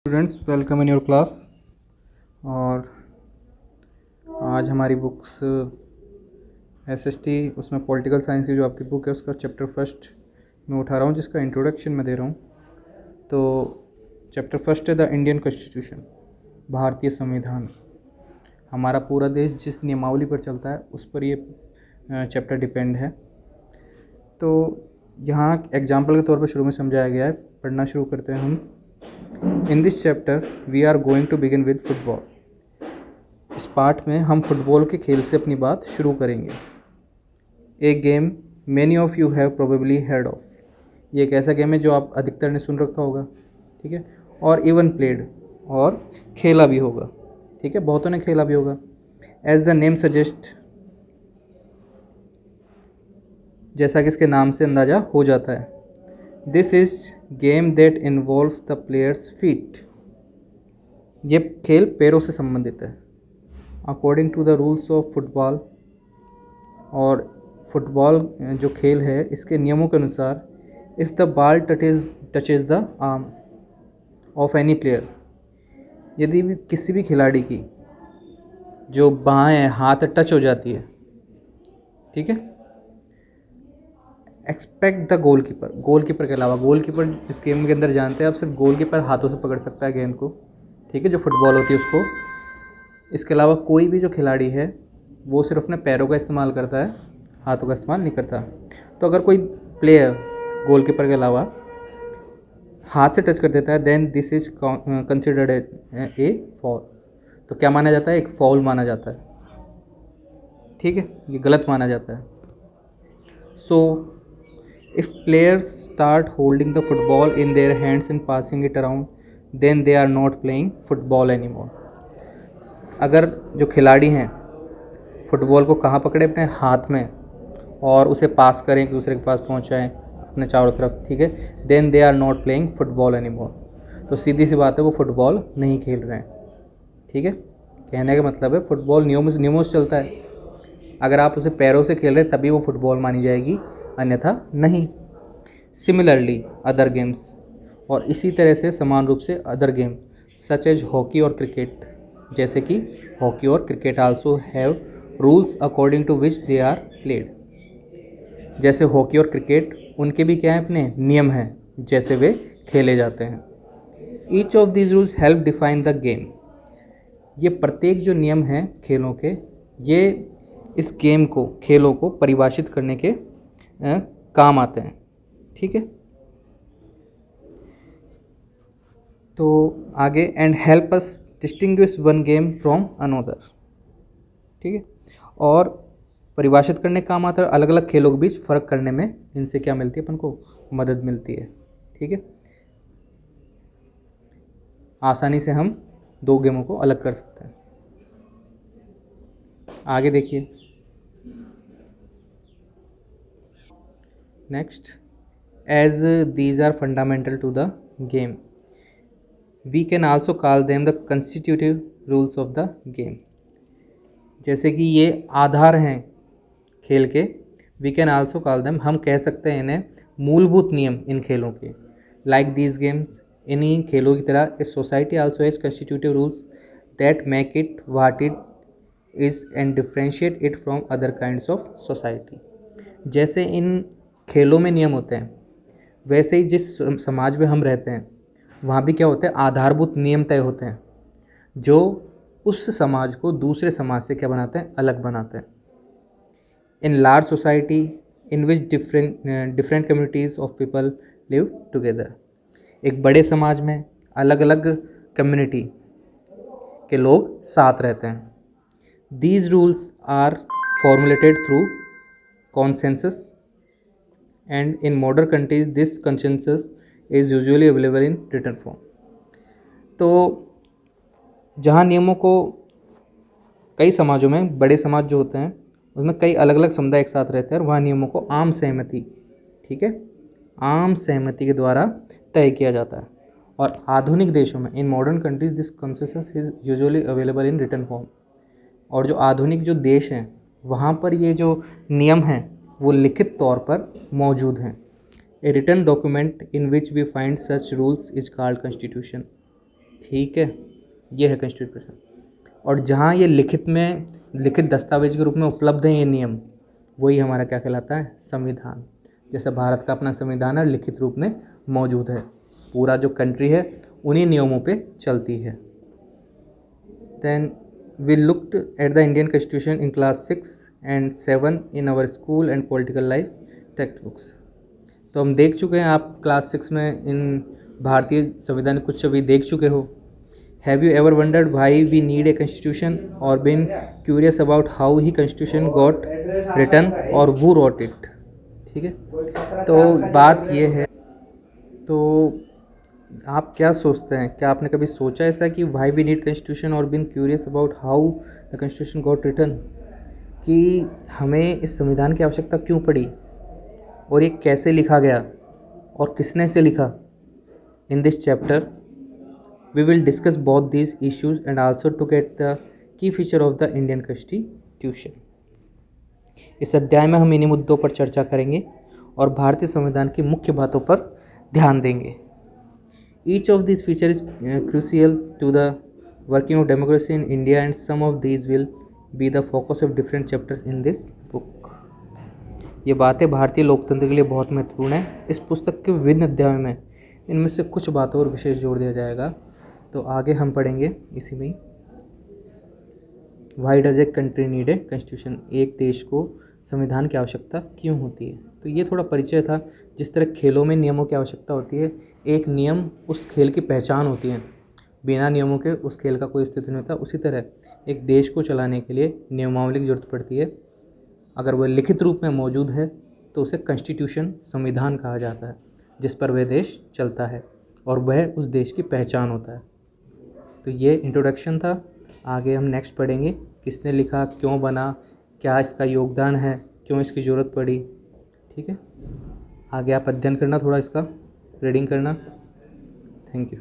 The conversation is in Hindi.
Students, welcome in your class. और आज हमारी बुक्स एसएसटी, उसमें पॉलिटिकल साइंस की जो आपकी बुक है उसका चैप्टर फर्स्ट मैं उठा रहा हूँ, जिसका इंट्रोडक्शन मैं दे रहा हूँ। तो चैप्टर फर्स्ट है द इंडियन कॉन्स्टिट्यूशन, भारतीय संविधान। हमारा पूरा देश जिस नियमावली पर चलता है उस पर ये चैप्टर डिपेंड है। तो यहाँ एग्जाम्पल के तौर पर शुरू में समझाया गया है। पढ़ना शुरू करते हैं हम। In this chapter we are going to begin with football। इस पार्ट में हम फुटबॉल के खेल से अपनी बात शुरू करेंगे। ए game many of you have probably heard of। ये एक ऐसा गेम है जो आप अधिकतर ने सुन रखा होगा, ठीक है। और इवन प्लेड, और खेला भी होगा, ठीक है, बहुतों ने खेला भी होगा। एज द नेम सजेस्ट, जैसा कि इसके नाम से अंदाज़ा हो जाता है, this is game that involves the players feet. ये खेल पैरों से संबंधित है। According to the rules of football, और फुटबॉल जो खेल है इसके नियमों के अनुसार, if the ball touches the arm of any player, यदि भी किसी भी खिलाड़ी की जो बाएं हाथ टच हो जाती है, ठीक है, एक्सपेक्ट द गोलकीपर। गोलकीपर के अलावा, गोलकीपर इस गेम के अंदर जानते हैं आप, सिर्फ गोलकीपर हाथों से पकड़ सकता है गेंद को, ठीक है, जो फुटबॉल होती है उसको। इसके अलावा कोई भी जो खिलाड़ी है वो सिर्फ अपने पैरों का इस्तेमाल करता है, हाथों का इस्तेमाल नहीं करता। तो अगर कोई प्लेयर गोलकीपर के अलावा हाथ से टच कर देता है, then this is considered a foul. तो क्या माना जाता है? एक फॉल माना जाता है, ठीक है, ये गलत माना जाता है। So if players start holding the football in their hands and passing it around, then they are not playing football any more. अगर जो खिलाड़ी हैं फुटबॉल को कहाँ पकड़े? अपने हाथ में, और उसे पास करें, एक दूसरे के पास पहुँचाएँ अपने चारों तरफ, ठीक है, then they are not playing football any more. तो सीधी सी बात है, वो फुटबॉल नहीं खेल रहे हैं, ठीक है। कहने का मतलब है फुटबॉल नियमों से चलता है। अगर आप उसे पैरों से खेल रहे हैं तभी वो फुटबॉल मानी जाएगी, अन्यथा नहीं। सिमिलरली अदर गेम्स, और इसी तरह से समान रूप से other game such as hockey और क्रिकेट, जैसे कि हॉकी और cricket also have rules according to which they are played. जैसे हॉकी और क्रिकेट, उनके भी क्या है? अपने नियम हैं जैसे वे खेले जाते हैं। Each of these rules help define the game. ये प्रत्येक जो नियम हैं खेलों के, ये इस गेम को, खेलों को परिभाषित करने के काम आते हैं, ठीक है। तो आगे, and help us distinguish one game from another, ठीक है, और परिभाषित करने का काम आता है। अलग अलग खेलों के बीच फ़र्क करने में इनसे क्या मिलती है? अपन को मदद मिलती है, ठीक है। आसानी से हम दो गेमों को अलग कर सकते हैं। आगे देखिए, next, as these are fundamental to the game, we can also call them the constitutive rules of the game. जैसे कि ये आधार हैं खेल के, we can also call them, हम कह सकते हैं इन्हें मूलभूत नियम इन खेलों के। लाइक दीज गेम्स, इन्हीं खेलों की तरह a society also has constitutive rules that make it what it is and differentiate it from other kinds of society. जैसे इन खेलों में नियम होते हैं, वैसे ही जिस समाज में हम रहते हैं वहाँ भी क्या होता है? आधारभूत नियम तय होते हैं जो उस समाज को दूसरे समाज से क्या बनाते हैं? अलग बनाते हैं। In large society in which different communities of people live together, एक बड़े समाज में अलग अलग कम्युनिटी के लोग साथ रहते हैं। These rules are formulated through consensus, and in modern countries this consensus is usually available in written form. तो जहाँ नियमों को, कई समाजों में, बड़े समाज जो होते हैं उसमें कई अलग अलग समुदाय एक साथ रहते हैं, और वहाँ नियमों को आम सहमति, ठीक है, आम सहमति के द्वारा तय किया जाता है। और आधुनिक देशों में, in modern countries this consensus is usually available in written form, और जो आधुनिक जो देश हैं वहाँ पर ये जो नियम हैं वो लिखित तौर पर मौजूद हैं। A written document in which we find such rules is called constitution. ठीक है, ये है कॉन्स्टिट्यूशन। और जहाँ ये लिखित दस्तावेज के रूप में उपलब्ध हैं ये नियम, वही हमारा क्या कहलाता है, संविधान। जैसे भारत का अपना संविधान है, लिखित रूप में मौजूद है, पूरा जो कंट्री है उन्हीं नियमों पे चलती है। Then we looked at the Indian constitution in class 6 and 7 in our school and political life text books. तो हम देख चुके हैं, आप क्लास 6 में इन भारतीय संविधान कुछ छवि देख चुके हो। Have you ever wondered why we need a constitution और been curious about how he constitution got written और who wrote इट। ठीक है, तो बात ये है, तो आप क्या सोचते हैं, क्या आपने कभी सोचा ऐसा कि वाई वी नीड कॉन्स्टिट्यूशन और been curious about how the constitution got written, कि हमें इस संविधान की आवश्यकता क्यों पड़ी और ये कैसे लिखा गया और किसने से लिखा। In this chapter we will discuss both these issues and also to get the key feature of the Indian constitution. इस अध्याय में हम इन्हीं मुद्दों पर चर्चा करेंगे और भारतीय संविधान की मुख्य बातों पर ध्यान देंगे। Each of this feature is crucial to the working of democracy in India and some of these will be the focus of different chapters in this book. ये बातें भारतीय लोकतंत्र के लिए बहुत महत्वपूर्ण है। इस पुस्तक के विभिन्न अध्यायों में इनमें से कुछ बातों पर विशेष जोर दिया जाएगा। तो आगे हम पढ़ेंगे इसी में, why does a country need a constitution, एक देश को संविधान की आवश्यकता क्यों होती है। तो ये थोड़ा परिचय था। जिस तरह खेलों में नियमों की आवश्यकता होती है, एक नियम उस खेल की पहचान होती है, बिना नियमों के उस खेल का कोई अस्तित्व नहीं होता। उसी तरह एक देश को चलाने के लिए नियमावली की जरूरत पड़ती है। अगर वह लिखित रूप में मौजूद है तो उसे कॉन्स्टिट्यूशन, संविधान कहा जाता है, जिस पर वह देश चलता है और वह उस देश की पहचान होता है। तो ये इंट्रोडक्शन था। आगे हम नेक्स्ट पढ़ेंगे, किसने लिखा, क्यों बना, क्या इसका योगदान है, क्यों इसकी ज़रूरत पड़ी। ठीक है, आगे आप अध्ययन करना, थोड़ा इसका रीडिंग करना। Thank you.